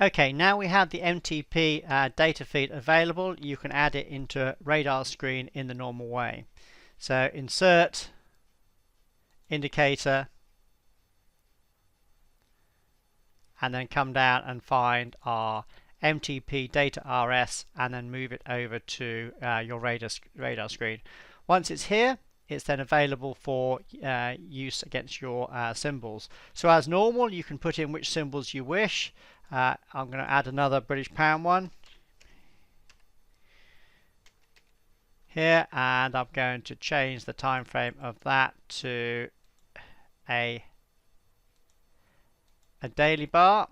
Okay, now we have the MTP data feed available. You can add it into RadarScreen in the normal way. So insert, indicator, and then come down and find our MTP data RS and then move it over to your radar screen. Once it's here, it's then available for use against your symbols. So as normal, you can put in which symbols you wish. I'm going to add another British pound one here, and I'm going to change the time frame of that to a daily bar.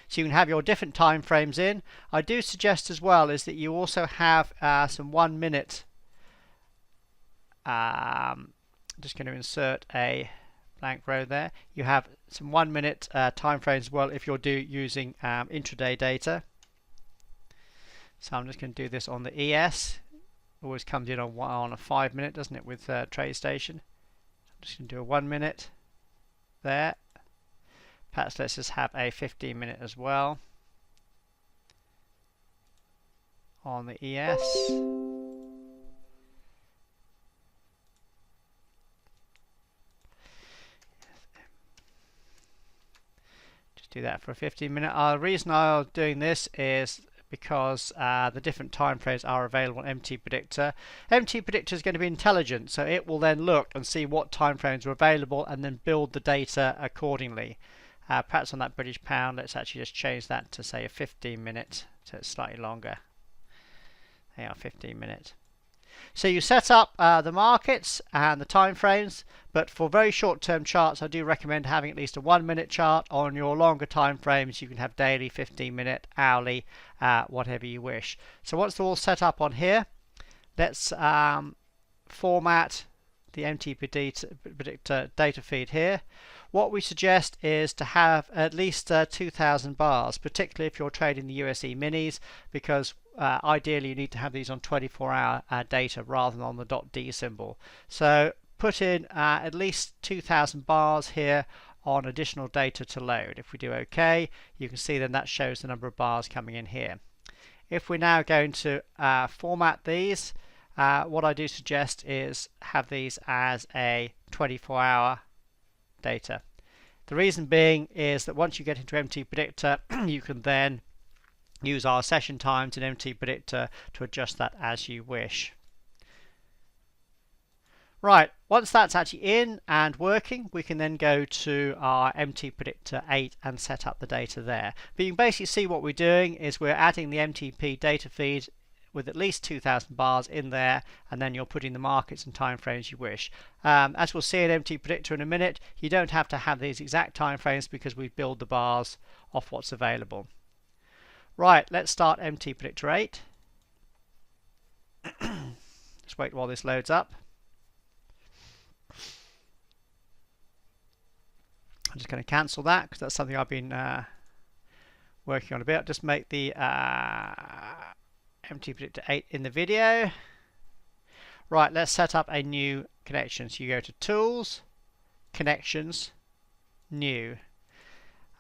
So you can have your different time frames in. I do suggest as well is that you also have some 1 minute. Just going to insert a blank row there. You have some 1 minute time frames as well if you're using intraday data. So I'm just going to do this on the ES. Always comes in on a 5 minute, doesn't it, with TradeStation? I'm just going to do a 1 minute there. Perhaps let's just have a 15 minute as well on the ES. Just do that for a 15 minute. The reason I'm doing this is because the different time frames are available on MTPredictor. MTPredictor is going to be intelligent, so it will then look and see what time frames are available and then build the data accordingly. Perhaps on that British pound, let's actually just change that to say a 15 minute, so it's slightly longer. They are 15 minute. So you set up the markets and the time frames, but for very short term charts, I do recommend having at least a 1 minute chart. On your longer time frames, you can have daily, 15 minute, hourly, whatever you wish. So once they're all set up on here, let's format the MTPredictor data feed here. What we suggest is to have at least 2,000 bars, particularly if you're trading the USE minis, because ideally you need to have these on 24-hour data rather than on the .d symbol. So put in at least 2,000 bars here on additional data to load. If we do OK, you can see then that shows the number of bars coming in here. If we're now going to format these, what I do suggest is have these as a 24-hour data. The reason being is that once you get into MTPredictor, you can then use our session times in MTPredictor to adjust that as you wish. Right, once that's actually in and working, we can then go to our MTPredictor 8 and set up the data there. But you can basically see what we're doing is we're adding the MTP data feed with at least 2,000 bars in there, and then you're putting the markets and time frames you wish. As we'll see in MTPredictor in a minute, you don't have to have these exact time frames because we build the bars off what's available. Right, let's start MTPredictor 8. Just wait while this loads up. I'm just going to cancel that because that's something I've been working on a bit. I'll just make the MTPredictor 8 in the video. Right, let's set up a new connection. So you go to Tools, Connections, New.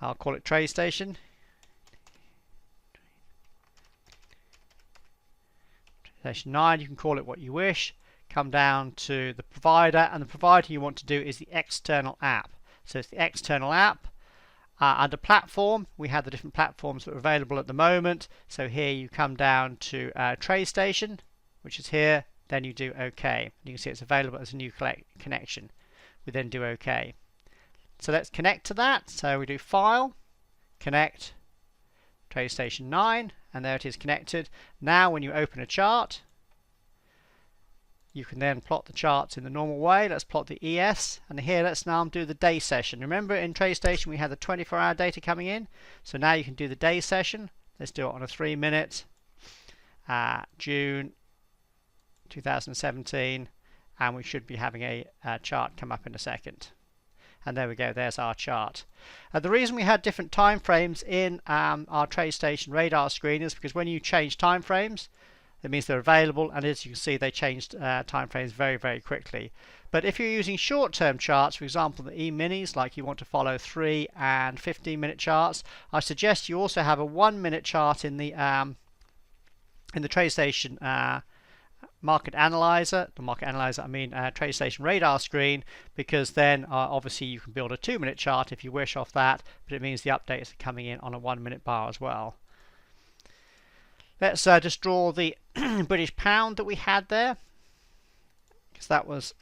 I'll call it TradeStation. TradeStation 9, you can call it what you wish. Come down to the provider, and the provider you want to do is the external app. So it's the external app. Under platform, we have the different platforms that are available at the moment. So here you come down to TradeStation, which is here. Then you do OK. You can see it's available as a new connection. We then do OK. So let's connect to that. So we do File, Connect, TradeStation 9, and there it is connected. Now when you open a chart, you can then plot the charts in the normal way. Let's plot the ES, and here let's now do the day session. Remember in TradeStation we had the 24-hour data coming in, so now you can do the day session. Let's do it on a 3 minute, June 2017, and we should be having a chart come up in a second. And there we go, there's our chart. The reason we had different time frames in our TradeStation radar screen is because when you change time frames, that means they're available, and as you can see they changed time frames very, very quickly. But if you're using short-term charts, for example the E-minis, like you want to follow 3 and 15-minute charts, I suggest you also have a 1-minute chart in the TradeStation market analyzer. The market analyzer, I mean TradeStation RadarScreen, because then obviously you can build a 2-minute chart if you wish off that, but it means the updates are coming in on a 1-minute bar as well. Let's just draw the British pound that we had there, because that was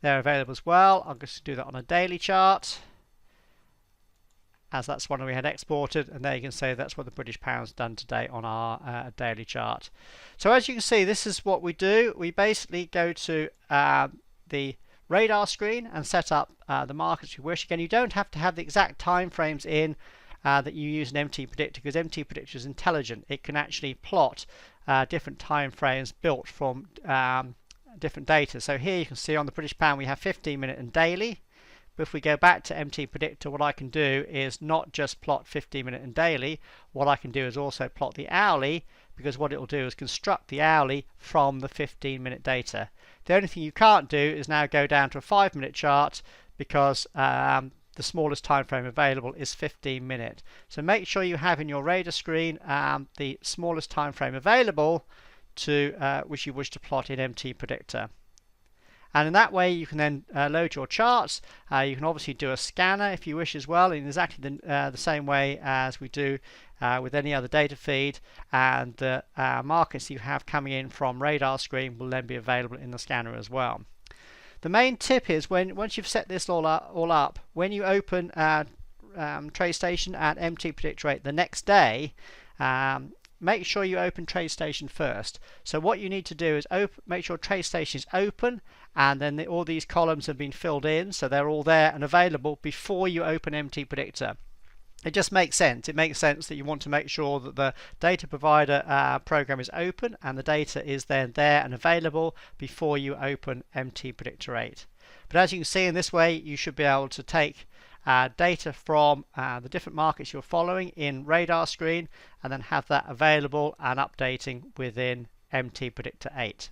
there available as well. I'll just do that on a daily chart, as that's one we had exported, and there you can see that's what the British pound's done today on our daily chart. So as you can see, this is what we do. We basically go to the radar screen and set up the markets you wish. Again, you don't have to have the exact time frames in that you use in MTPredictor, because MTPredictor is intelligent. It can actually plot different time frames built from different data. So here you can see on the British pound we have 15-minute and daily. But if we go back to MTPredictor, what I can do is not just plot 15-minute and daily. What I can do is also plot the hourly, because what it will do is construct the hourly from the 15-minute data. The only thing you can't do is now go down to a 5-minute chart, because the smallest time frame available is 15-minute. So make sure you have in your radar screen the smallest time frame available to which you wish to plot in MTPredictor. And in that way you can then load your charts. You can obviously do a scanner if you wish as well, in exactly the same way as we do with any other data feed, and the markets you have coming in from RadarScreen will then be available in the scanner as well. The main tip is once you've set this all up, when you open TradeStation at MTPredictor 8 the next day, make sure you open TradeStation first. So what you need to do is make sure TradeStation is open, and then all these columns have been filled in, so they're all there and available before you open MTPredictor. It just makes sense. It makes sense that you want to make sure that the data provider program is open and the data is then there and available before you open MTPredictor 8. But as you can see, in this way you should be able to take data from the different markets you're following in RadarScreen and then have that available and updating within MTPredictor 8.